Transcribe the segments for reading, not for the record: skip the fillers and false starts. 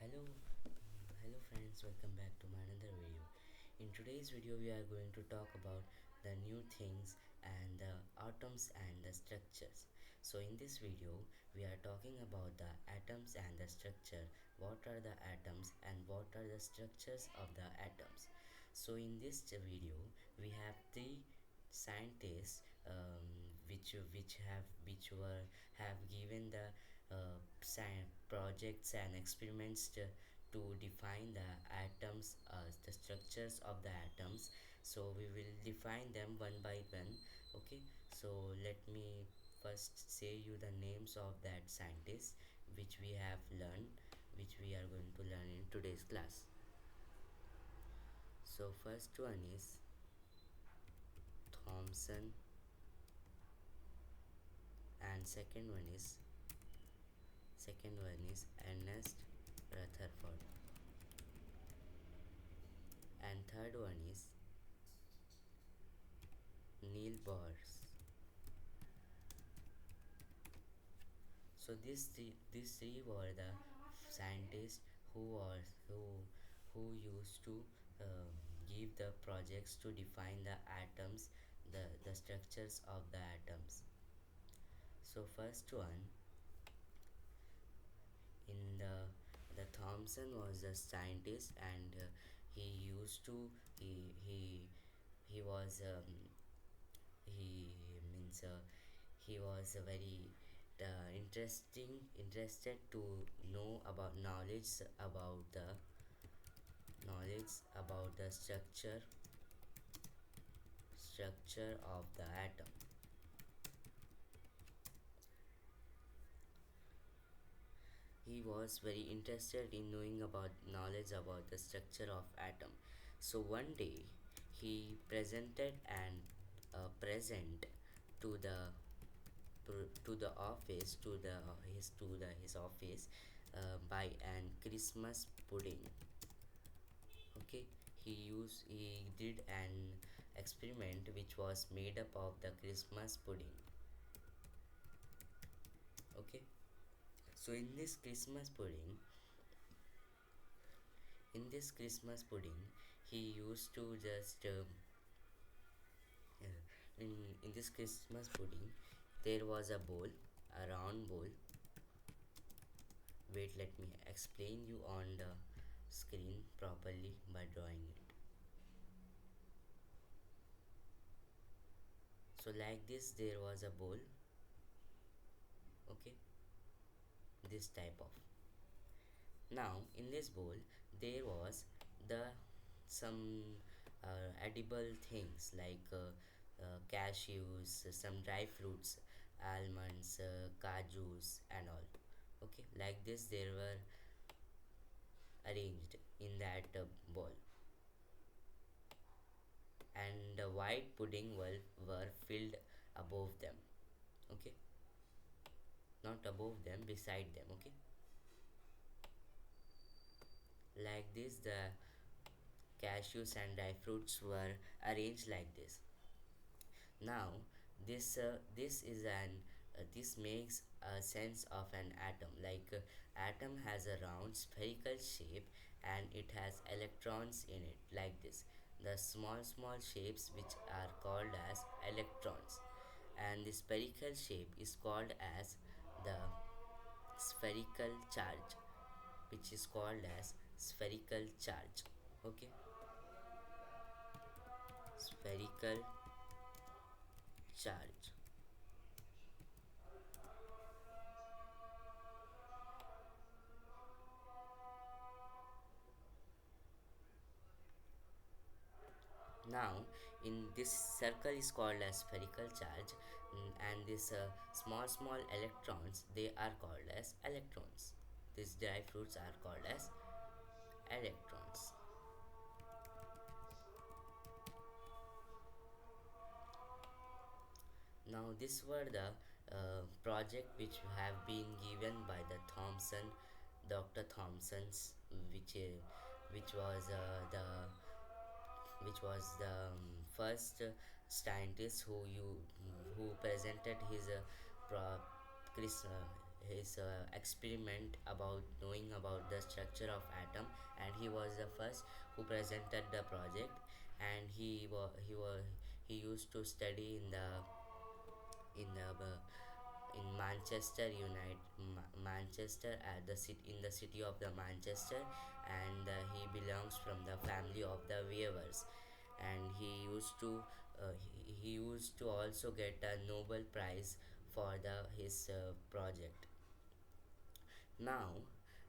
Hello friends, welcome back to my another video. In today's video we are going to talk about the new things and the atoms and the structures. So in this video we are talking about the atoms and the structure, what are the atoms and what are the structures of the atoms. So in this video we have three scientists which have given the projects and experiments to define the atoms, the structures of the atoms. So we will define them one by one. Okay, so let me first say you the names of that scientists which we have learned, which we are going to learn in today's class. So first one is Thomson, and second one is Ernest Rutherford, and third one is Neil Bohr. So these three were the scientists who used to uh, give the projects to define the atoms, the structures of the atoms. So first one in the Thomson was a scientist, and he used to he was he means he was a very interested to know about knowledge about the structure of the atom. He was very interested in knowing about knowledge about the structure of atom. So one day he presented and present to the office to his office by an Christmas pudding. Okay, he did an experiment which was made up of the Christmas pudding. Okay, so in this Christmas pudding he used to just in this Christmas pudding there was a bowl, a round bowl. Wait, let me explain you on the screen properly by drawing it. So like this there was a bowl. Okay, this type of. Now in this bowl there was the some edible things like cashews, some dry fruits, almonds, kajus and all. Okay, like this there were arranged in that bowl, and the white pudding were filled above them. Okay, not above them, beside them. Okay, like this the cashews and dry fruits were arranged like this. Now this makes a sense of an atom. Like atom has a round spherical shape and it has electrons in it, like this. The small shapes which are called as electrons, and the spherical shape is called as the spherical charge, which is called as spherical charge. Okay, spherical charge. Now, in this circle is called as spherical charge, and this small electrons, they are called as electrons. These dry fruits are called as electrons. Now, these were the project which have been given by the Thomson, Dr. Thomson's, which was the which was the first scientist who presented his his experiment about knowing about the structure of atom, and he was the first who presented the project. And he used to study in the in Manchester at the city in the city of the Manchester, and he belongs from the family of the weavers, and he used to also get a Nobel Prize for his project. Now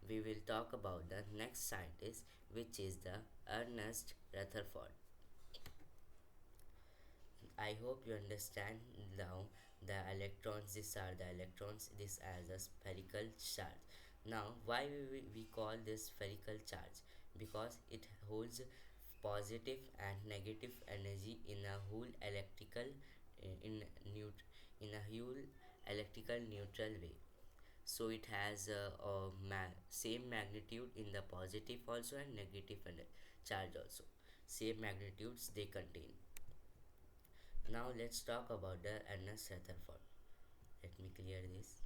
we will talk about the next scientist, which is the Ernest Rutherford. I hope you understand now the electrons. These are the electrons. This as a spherical charge. Now, why we call this spherical charge? Because it holds positive and negative energy in a whole electrical in neut in a whole electrical neutral way. So it has same magnitude in the positive also and negative charge also. Same magnitudes they contain. Now let's talk about the Ernest Rutherford. Let me clear this.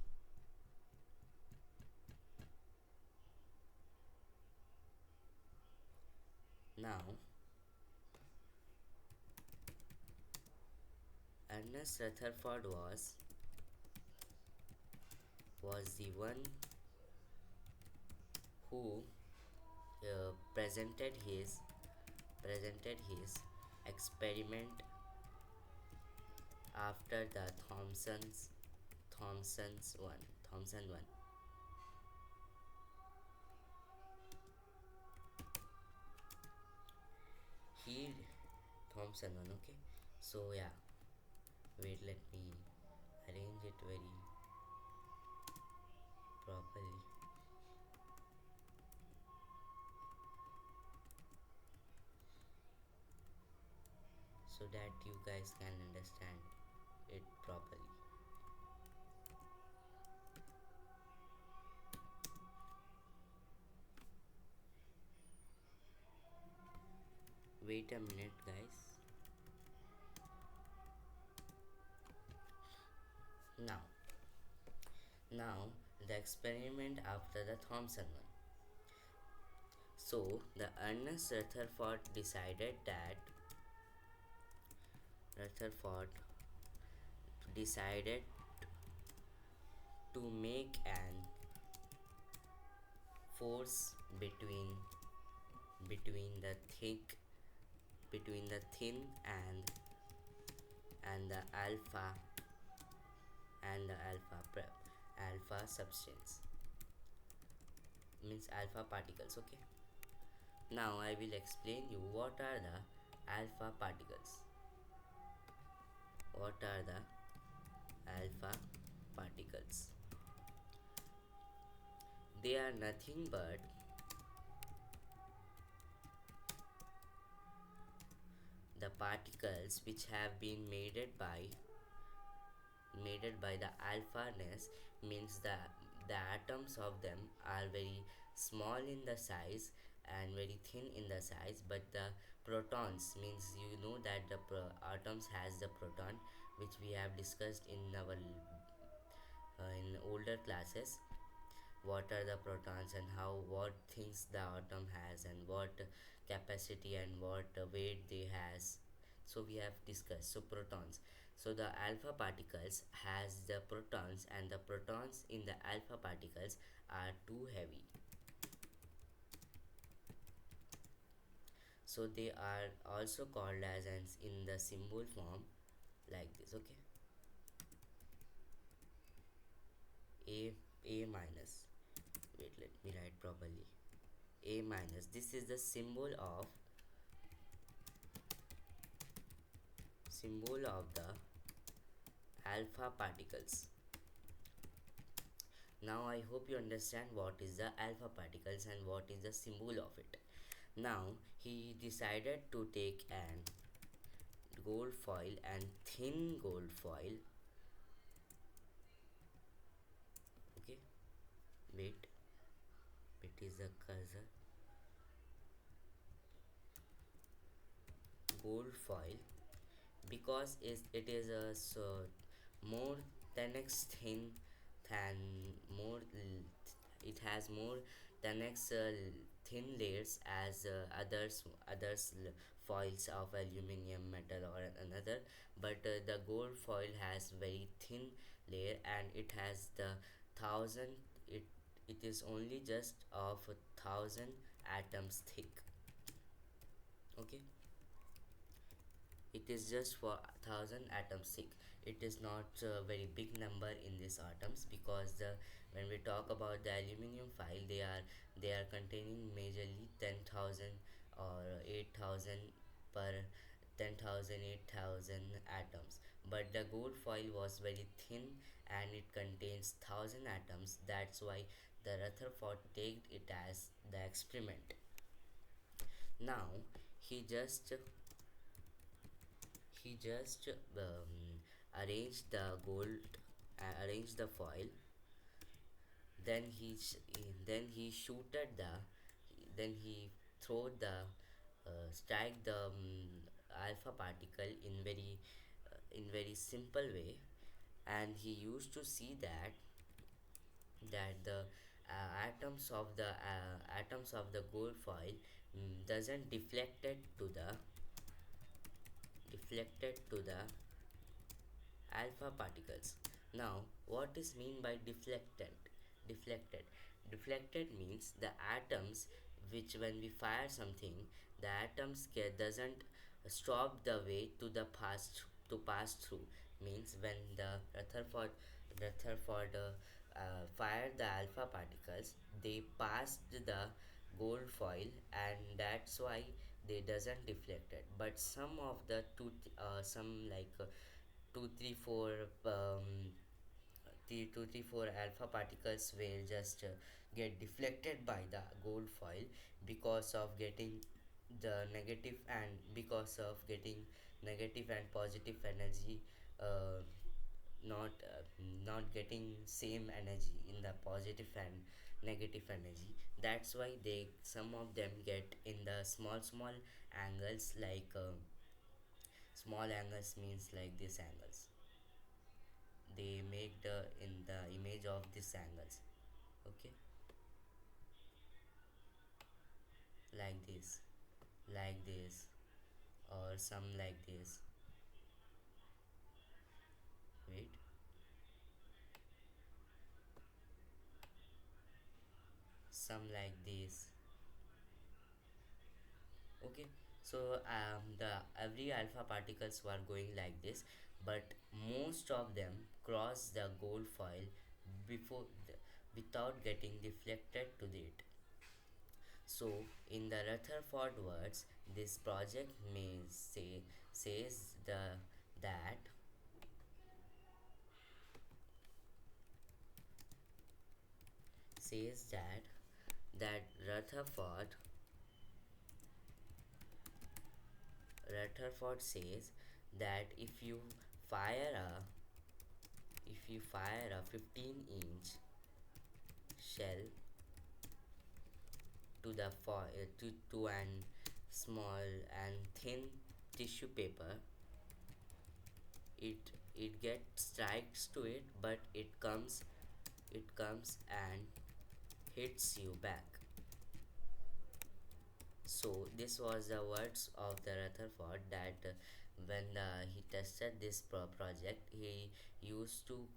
Now Ernest Rutherford was the one who presented his experiment after the Thomson one. He Thomson one. Okay. So yeah, wait. Let me arrange it very properly so that you guys can understand it properly. Wait a minute, guys. Now, now the experiment after the Thomson one. So the Ernest Rutherford decided to make an force between the thick between the thin and the alpha substance, means alpha particles. Okay. Now I will explain you what are the alpha particles. What are the alpha particles? They are nothing but the particles which have been made by the alphaness, means the atoms of them are very small in the size and very thin in the size, but the protons, means you know that the atoms has the proton, which we have discussed in our in older classes. What are the protons and how what things the atom has and what capacity and what weight they has. So we have discussed. So protons, so the alpha particles has the protons, and the protons in the alpha particles are too heavy, so they are also called as in the symbol form like this. Okay. A minus. Wait, let me write properly. A minus, this is the symbol of the alpha particles. Now I hope you understand what is the alpha particles and what is the symbol of it. Now he decided to take an gold foil and thin gold foil. Okay, wait, it is a cursor. Gold foil, because it is a more 10x than more it has more 10x thin layers as foils of aluminum metal or another, but the gold foil has very thin layer and it has the thousand it it is only just of 1,000 atoms thick. Okay, it is just for 1,000 atoms thick. It is not a very big number in these atoms, because when we talk about the aluminum file, they are containing majorly 10,000 or 8,000 per 10,000 8,000 atoms. But the gold foil was very thin and it contains 1,000 atoms. That's why the Rutherford take it as the experiment. Now he just he just arranged the gold, arranged the foil. Then then he shooted the then he throw the strike the alpha particle in very simple way, and he used to see that the atoms of the gold foil doesn't deflected to the alpha particles. Now, what is mean by deflected? Deflected. Deflected means the atoms, which when we fire something, the atoms doesn't stop the way to pass through. Means when the Rutherford fired the alpha particles, they passed the gold foil, and that's why they doesn't deflected. But some of the some like 2 3 4 2 3 4 alpha particles will just get deflected by the gold foil, because of getting the negative and because of getting negative and positive energy, uh, not not getting same energy in the positive and negative energy. That's why they some of them get in the small angles, like small angles means like these angles. They make the in the image of these angles. Okay, like this, like this, or some like this. Wait, some like this. Okay, so the every alpha particles were going like this, but most of them cross the gold foil before without getting deflected to it. So, in the Rutherford words, this project may says that says that Rutherford says that fire a if you fire a 15-inch shell to the to an small and thin tissue paper, it gets strikes to it, but it comes and hits you back. So this was the words of the Rutherford, that when he tested this project, used to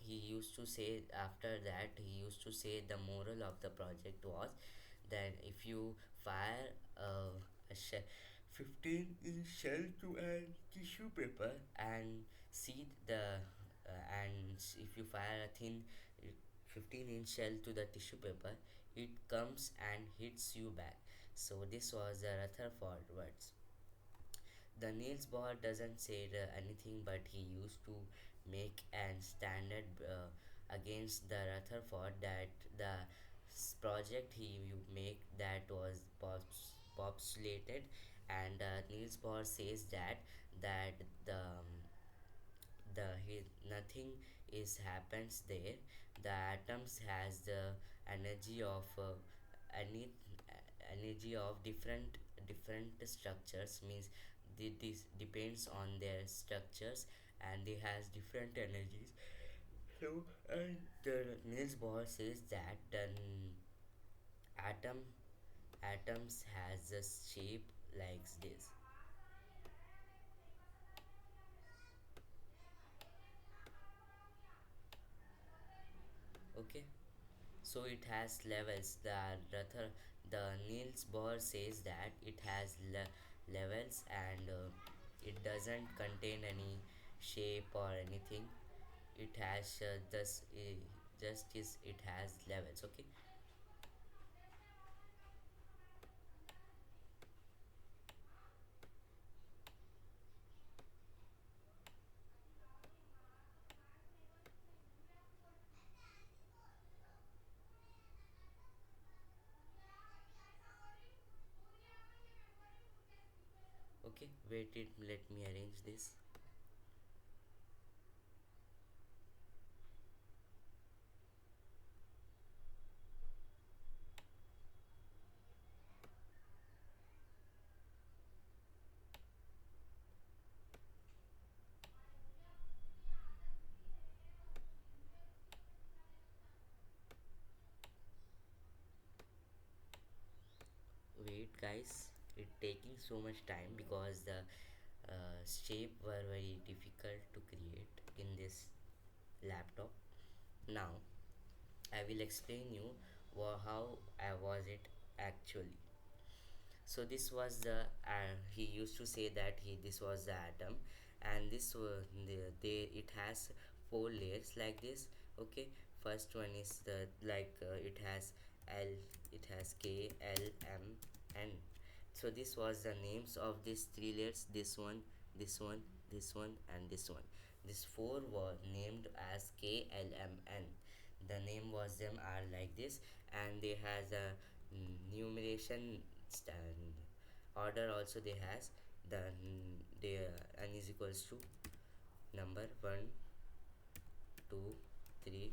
used to say, after that he used to say the moral of the project was that if you fire a 15-inch shell to a tissue paper and see the if you fire a thin 15-inch shell to the tissue paper, it comes and hits you back. So this was the Rutherford words. The Niels Bohr doesn't say anything, but he used to make an standard against the Rutherford, that the project he make that was postulated, and Niels Bohr says that the nothing is happens there. The atoms has the energy of any energy of different structures, means this depends on their structures, and they has different energies. So So, the Niels Bohr says that the atom atoms has a shape like this. Okay, so it has levels. The Niels Bohr says that it has levels, and it doesn't contain any shape or anything. It has just is it has levels. Okay. Okay, wait it, let me arrange this. Wait guys, it taking so much time because the shape were very difficult to create in this laptop. Now I will explain you how I was it actually. So this was the he used to say that he this was the atom, and this was it has four layers like this. Okay, first one is the like it has L, it has K, L, M, N. So this was the names of these three layers, this one, this one, this one, and this one. These four were named as K, L, M, N. The name was them are like this, and they has a numeration stand order also. They has the they n is equals to number 1, 2, 3,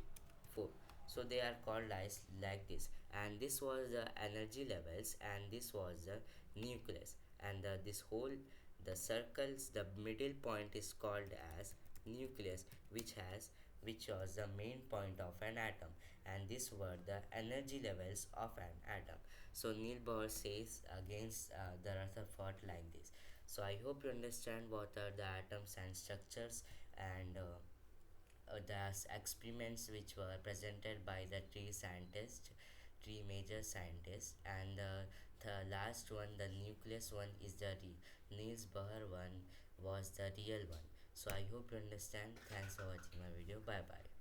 4. So they are called as like this, and this was the energy levels, and this was the nucleus, and this whole the circles, the middle point is called as nucleus, which was the main point of an atom, and these were the energy levels of an atom. So Neil Bohr says against the Rutherford like this. So I hope you understand what are the atoms and structures, and the experiments which were presented by the three major scientists, and the last one, the nucleus one, is the Niels Bohr one was the real one. So I hope you understand. Thanks for watching my video. Bye bye.